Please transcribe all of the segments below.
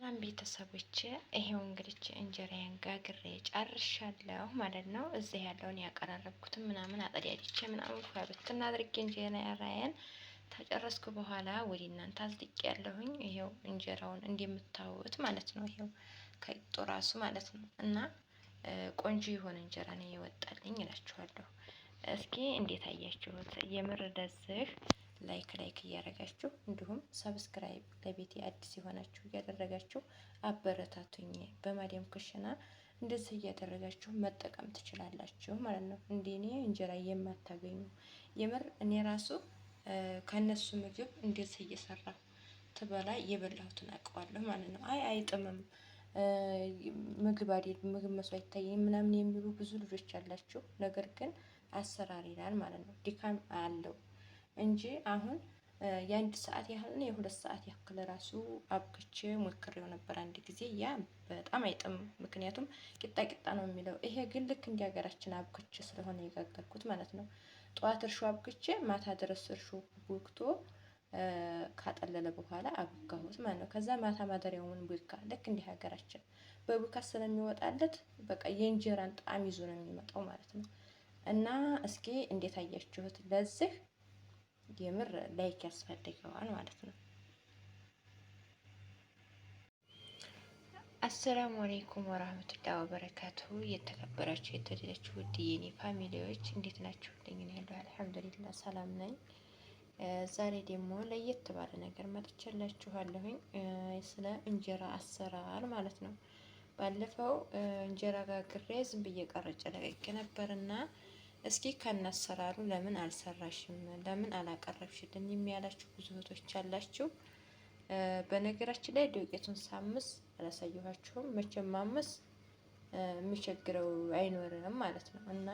ሰላም ቤተሰቦች፣ ይሄው እንግዲህ እንጀራዬን ጋግሬ ጨርሻለሁ ማለት ነው። እዚህ ያለውን ያቀራረብኩትን ምናምን አጠዳድቼ ምናምን ፈሩትን አድርጌ እንጀራዬን ተጨረስኩ በኋላ ወደ እናንተ አዝድቄ ያለሁኝ ይሄው እንጀራውን እንደምታዩት ማለት ነው። ይሄው ከቂጡ ራሱ ማለት ነው እና ቆንጆ የሆነ እንጀራ ነው የወጣልኝ እላችኋለሁ። እስኪ እንዴት አያችሁት? የምር ደስህ ላይክ እያደረጋችሁ እንዲሁም ሰብስክራይብ ለቤቴ አዲስ የሆናችሁ እያደረጋችሁ አበረታቱኝ። በማዲያም ኩሽና እንደዚህ እያደረጋችሁ መጠቀም ትችላላችሁ ማለት ነው። እንደኔ እንጀራ የማታገኙ የምር እኔ ራሱ ከነሱ ምግብ እንደዚህ እየሰራሁ ትበላ የበላሁትን አውቀዋለሁ ማለት ነው። አይጥምም ምግብ አይደል ምግብ መስሎ አይታየኝም ምናምን የሚሉ ብዙ ልጆች አላችሁ። ነገር ግን አሰራር ይላል ማለት ነው። ድካም አለው እንጂ አሁን የአንድ ሰዓት ያህል ነው የሁለት ሰዓት ያክል ራሱ አብክቼ ሞክሬው ነበር አንድ ጊዜ። ያ በጣም አይጥም፣ ምክንያቱም ቂጣ ቂጣ ነው የሚለው። ይሄ ግን ልክ እንደ ሀገራችን አብክቼ ስለሆነ የጋገርኩት ማለት ነው። ጠዋት እርሾ አብክቼ ማታ ድረስ እርሾ ቦክቶ ካጠለለ በኋላ አብካሁት ማለት ነው። ከዛ ማታ ማደሪያውን ቡካ ልክ እንደ ሀገራችን በቡካ ስለሚወጣለት በቃ የእንጀራን ጣዕም ይዞ ነው የሚመጣው ማለት ነው። እና እስኪ እንዴት አያችሁት? ለዚህ የምር ላይክ ያስፈልገዋል ማለት ነው። አሰላሙ አለይኩም ወራህመቱላሂ ወበረካቱ። የተከበራችሁ የተወደዳችሁ ውድ የኔ ፋሚሊዎች እንዴት ናችሁ? ልኝ ያለው አልሐምዱሊላህ ሰላም ነኝ። ዛሬ ደግሞ ለየት ባለ ነገር መጥቻላችኋለሁኝ ስለ እንጀራ አሰራር ማለት ነው። ባለፈው እንጀራ ጋግሬ ዝም ብዬ ቀርጬ ለቅቄ ነበርና እስኪ ከናሰራሩ ለምን አልሰራሽም ለምን አላቀረብሽልን የሚያላችሁ ብዙ እህቶች አላችሁ። በነገራችን ላይ ዱቄቱን ሳምስ አላሳየኋችሁም። መቼም ማመስ የሚቸግረው አይኖርም ማለት ነው። እና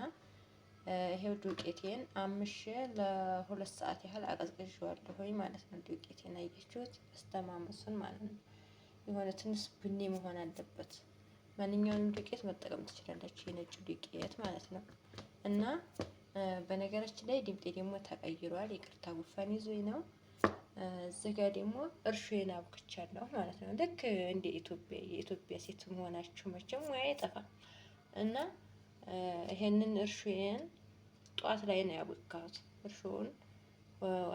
ይሄው ዱቄቴን አምሼ ለ2 ሰዓት ያህል አቀዝቅዤዋለሁኝ ማለት ነው። ዱቄቴን አያችሁት? አስተማመሱን ማለት ነው። የሆነ ትንሽ ቡኒ መሆን አለበት። ማንኛውንም ዱቄት መጠቀም ትችላላችሁ፣ የነጭ ዱቄት ማለት ነው። እና በነገራችን ላይ ድምጤ ደግሞ ተቀይሯል። ይቅርታ ጉፋን ይዞኝ ነው። እዚህ ጋር ደግሞ እርሾዬን አብክቻለሁ ማለት ነው። ልክ እንደ የኢትዮጵያ ሴት መሆናችሁ መቼም ሙያ አይጠፋም። እና ይሄንን እርሾዬን ጧት ላይ ነው ያቦካሁት። እርሾውን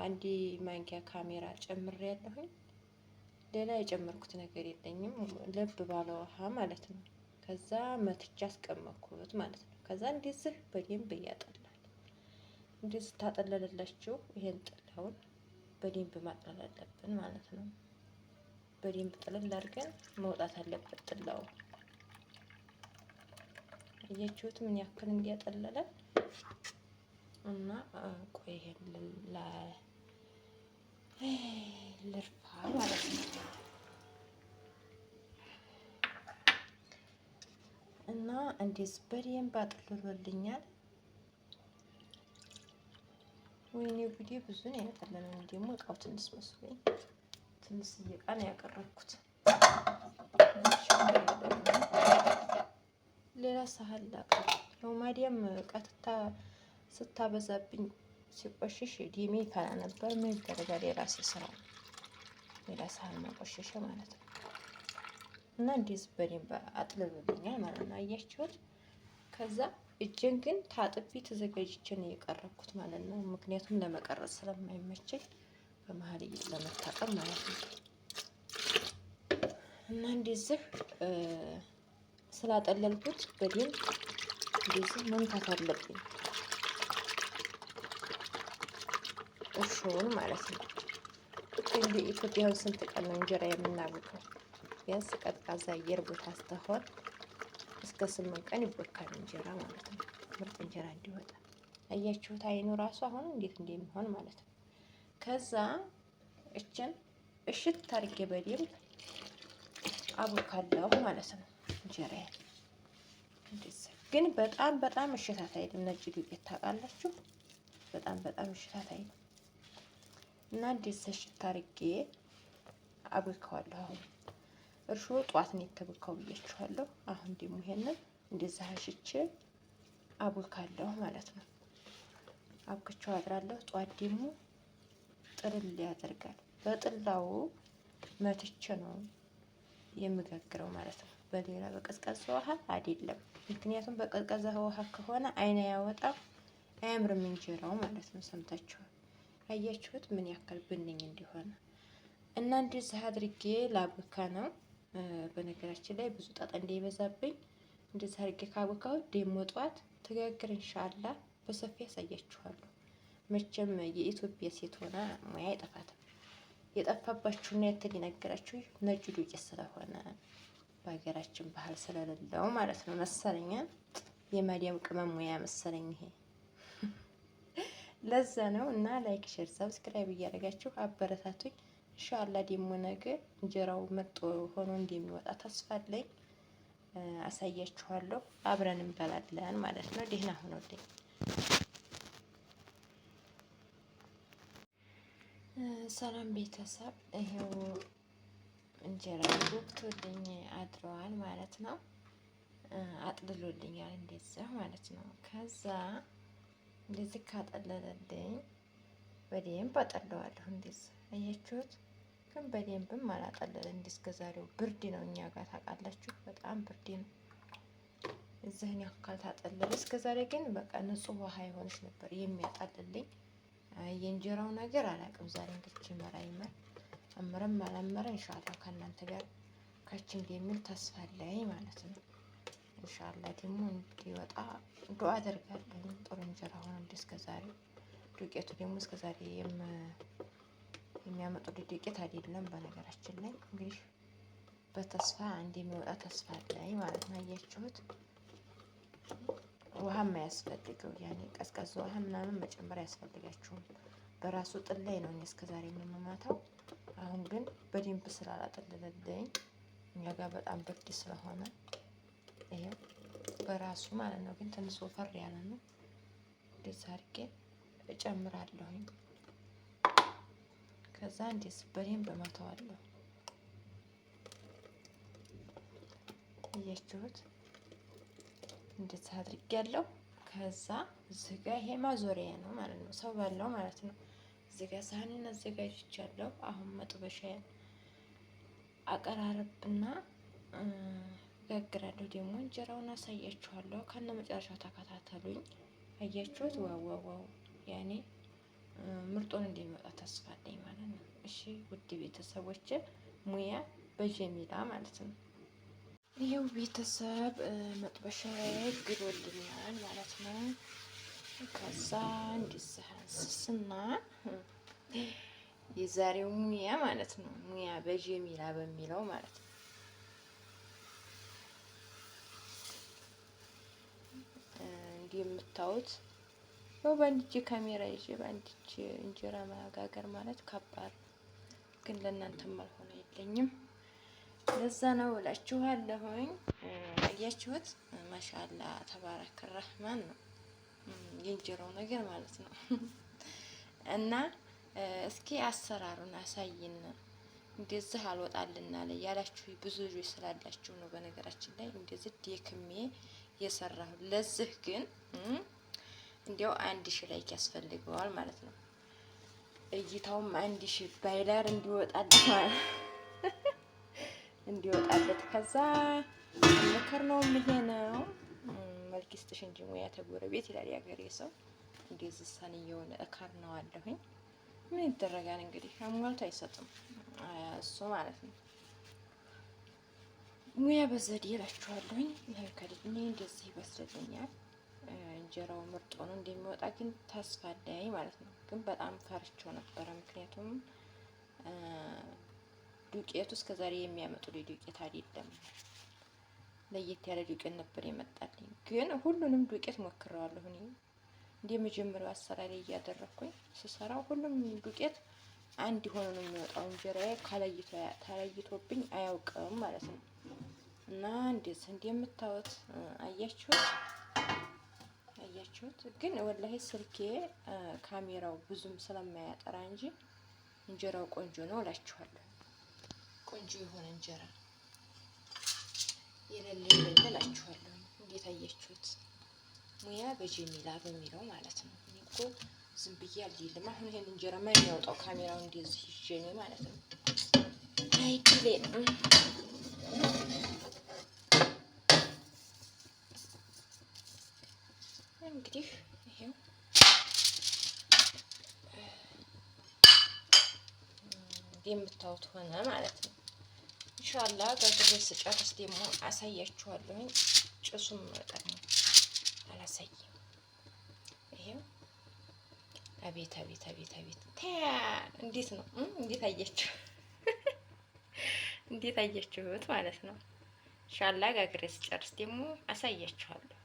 አንድ ማንኪያ ካሜራ ጨምሬያለሁኝ። ሌላ የጨመርኩት ነገር የለኝም። ለብ ባለ ውሃ ማለት ነው። ከዛ መትቻ አስቀመጥኩት ማለት ነው። ከዛ እንደዚህ በደንብ ያጠላል። እንደዚህ ታጠለለላችሁ። ይሄን ጥላውን በደንብ ማጥለል አለብን ማለት ነው። በደንብ ጥልል አድርገን መውጣት አለበት ጥላው። እያችሁት ምን ያክል እንዲያጠለለ እና ቆይ ይሄን ልርፋ ማለት ነው። እና እንደዚህ በደንብ አጥልሎልኛል። ወይኔ ጉዴ ብዙ ነው ያጠለለው። ደግሞ እቃው ትንሽ መስሎኝ ትንሽ እቃ ነው ያቀረብኩት። ሌላ ሳህን ላቀርብ ነው። ማዲያም ቀጥታ ስታበዛብኝ ሲቆሽሽ ዲሜ ይፈላ ነበር። ምን ይደረጋል? የራሴ ስራ ነው። ሌላ ሳህን ማቆሸሸ ማለት ነው። እና እንደዚህ በደንብ አጥልሎልኛል ማለት ነው። አያችሁት? ከዛ እጄን ግን ታጥቤ ተዘጋጅቼ ነው የቀረብኩት ማለት ነው። ምክንያቱም ለመቀረጽ ስለማይመቸኝ በመሀል ለመታጠብ ማለት ነው። እና እንደዚህ ስላጠለልኩት በደንብ እንደዚህ መምታት አለብኝ እርሾውን ማለት ነው። እንደ ኢትዮጵያ ስንት ቀን ነው እንጀራ የምናቦካው? ቢያንስ ቀዝቃዛ አየር ቦታ ስትሆን እስከ 8 ቀን ይቦካል እንጀራ ማለት ነው። ምርጥ እንጀራ እንዲወጣ አያችሁት? አይኑ ራሱ አሁን እንዴት እንደሚሆን ማለት ነው። ከዛ እችን እሽት አድርጌ በደንብ አቦካለሁ ማለት ነው። እንጀራዬ ግን በጣም እሽታት አይደለም። ነጭ ዱቄት ታውቃላችሁ? በጣም እሽታት አይደለም። እና እንደዚህ እሽት አድርጌ አቦካዋለሁ። አሁን እርሾ ጧት ነው የተቦካው ብያችኋለሁ። አሁን ደግሞ ይሄንን እንደዚህ አሽቼ አቦካለሁ ማለት ነው። አብክቼው አድራለሁ። ጧት ደግሞ ጥልል ያደርጋል። በጥላው መትቼ ነው የምጋግረው ማለት ነው። በሌላ በቀዝቃዛ ውሃ አይደለም። ምክንያቱም በቀዝቃዛ ውሃ ከሆነ አይን ያወጣም፣ አያምርም እንጀራው ማለት ነው። ሰምታችኋል። አያችሁት ምን ያክል ብንኝ እንዲሆነ እና እንደዚህ አድርጌ ላብካ ነው። በነገራችን ላይ ብዙ ጣጣ እንዳይበዛብኝ እንደዚህ አድርጌ ካቦካው ደሞ ጧት ትጋግር ኢንሻአላህ በሰፊ ያሳያችኋለሁ። መቼም የኢትዮጵያ ሴት ሆና ሙያ አይጠፋትም። የጠፋባችሁና የተነገራችሁ ነጭ ዱቄት ስለሆነ በሀገራችን ባህል ስለሌለው ማለት ነው መሰለኝ። የማዲያም ቅመም ሙያ መሰለኝ ይሄ ለዛ ነው። እና ላይክ፣ ሼር፣ ሰብስክራይብ እያደረጋችሁ አበረታቱኝ። ኢንሻአላህ ደግሞ ነገ እንጀራው መጥቶ ሆኖ እንደሚወጣ ተስፋ አለኝ። አሳያችኋለሁ። አብረን እንበላለን ማለት ነው። ደህና ሆኖልኝ ሰላም ቤተሰብ፣ ይሄው እንጀራ ወቅቶልኝ አድረዋል ማለት ነው። አጥልሎልኛል እንደዚህ ማለት ነው። ከዛ እንደዚህ ካጠለለልኝ በደንብ አጠለዋለሁ። እንደዚህ አያችሁት። ግን በደንብም አላጠለለ እንዲህ እስከዛሬው ብርድ ነው እኛ ጋር ታውቃላችሁ፣ በጣም ብርድ ነው። እዚህን ያክል ታጠለለ። እስከዛሬ ግን በቃ ንጹህ ውሃ የሆነች ነበር የሚያጣልልኝ። የእንጀራው ነገር አላውቅም። ዛሬ እንግዲህ ይመር አመረም አላመረ ኢንሻአላህ ከእናንተ ጋር ካች እንደሚል ተስፋ አለኝ ማለት ነው። ኢንሻአላህ ደግሞ እንዲወጣ ዱአ አደርጋለሁ። ጥሩ እንጀራ ሆኖ እስከዛሬ ዱቄቱ ደግሞ እስከዛሬ የሚያመጡት ዱቄት አይደለም። በነገራችን ላይ እንግዲህ በተስፋ እንደሚወጣ ተስፋ አለኝ ማለት ነው። አያችሁት። ውሃ የማያስፈልገው ያኔ ቀዝቃዛ ውሃ ምናምን መጨመር ያስፈልጋችሁም። በራሱ ጥል ላይ ነው እኔ እስከዛሬ የምመማታው። አሁን ግን በደንብ ስላላጠለለልኝ እኛ ጋር በጣም ብርድ ስለሆነ ይሄው በራሱ ማለት ነው። ግን ትንሽ ወፈር ያለ ነው። እንደዛ አድርጌ እጨምራለሁኝ። ከዛ እንደዚህ በደንብ እመታዋለሁ። እያችሁት እንደዚህ አድርጌያለሁ። ከዛ እዚህ ጋር ይሄ ማዞሪያ ነው ማለት ነው፣ ሰው ባለው ማለት ነው። እዚህ ጋር ሳህኔን አዘጋጅቻለሁ። አሁን መጥበሻዬን አቀራረብና ጋግራለሁ። ደግሞ እንጀራውን አሳያችኋለሁ። ከነ መጨረሻው ተከታተሉኝ። አያችሁት። ዋው ያኔ ምርጡን እንደሚወጣ ተስፋ አለኝ ማለት ነው። እሺ ውድ ቤተሰቦች፣ ሙያ በጀሚላ ማለት ነው። ይሄው ቤተሰብ መጥበሻዬ ግሎልኛል ማለት ነው። ከዛ እንዲሰሃንስና የዛሬው ሙያ ማለት ነው። ሙያ በጀሚላ በሚለው ማለት ነው። እንዲህ የምታዩት ያው በአንድ እጅ ካሜራ ይዤ በአንድ እጅ እንጀራ መጋገር ማለት ከባድ፣ ግን ለእናንተም አልሆነ የለኝም። ለዛ ነው እላችኋለሁኝ። አያችሁት። ማሻአላ ተባረከ ረህማን ነው የእንጀራው ነገር ማለት ነው። እና እስኪ አሰራሩን አሳይን እንደዚህ አልወጣልና ላይ ያላችሁ ብዙ ልጆች ስላላችሁ ነው። በነገራችን ላይ እንደዚህ ደክሜ የሰራሁ። ለዚህ ግን እንዲያው 1000 ላይክ ያስፈልገዋል ማለት ነው። እይታውም 1000 ባይላር እንዲወጣለት ከዛ ምክር ነው ይሄ ነው። መልክ ይስጥሽ እንጂ ሙያ ተጎረቤት ይላል ያገሬ ሰው። እንደዚህ ሰንየውን እከር ነው አለሁኝ። ምን ይደረጋል እንግዲህ አሟልቶ አይሰጥም እሱ ማለት ነው። ሙያ በዘዴ እላችኋለሁኝ። ይሄ ከልጅኔ እንደዚህ ይበስልልኛል። እንጀራው ምርጥ ሆኖ እንደሚወጣ ግን ተስፋ አለኝ ማለት ነው። ግን በጣም ፈርቼው ነበረ። ምክንያቱም ዱቄቱ እስከዛሬ የሚያመጡ ዱቄት አይደለም፣ ለየት ያለ ዱቄት ነበር የመጣልኝ። ግን ሁሉንም ዱቄት ሞክረዋለሁ እኔ እንደ መጀመሪያው አሰራር እያደረኩኝ ስሰራው ሁሉም ዱቄት አንድ ሆኖ ነው የሚወጣው። እንጀራዬ ተለይቶብኝ አያውቅም ማለት ነው። እና እንደምታዩት አያችሁት። ግን ወላሂ ስልኬ ካሜራው ብዙም ስለማያጠራ እንጂ እንጀራው ቆንጆ ነው እላችኋለሁ። ቆንጆ የሆነ እንጀራ የሌለ እላችኋለሁ። እንዴት አያችሁት። ሙያ በጀሚላ በሚለው ማለት ነው። እኔ እኮ ዝም ብዬ አልልም። አሁን ይሄን እንጀራ ማን ያወጣው ካሜራው እንደዚህ ይዤ ነው ማለት ነው። አይድሌ እንግዲህ ይሄው የምታዩት ሆነ ማለት ነው። ኢንሻአላህ ጋግሬ ስጨርስ ደግሞ አሳያችኋለሁ። ጭሱም መጠን ነው አላሳይም። ይሄው አቤት አቤት አቤት አቤት እንዴት ነው? እንዴት አያችሁ? እንዴት አያችሁት ማለት ነው። ኢንሻአላህ ጋግሬ ስጨርስ ደግሞ አሳያችኋለሁ።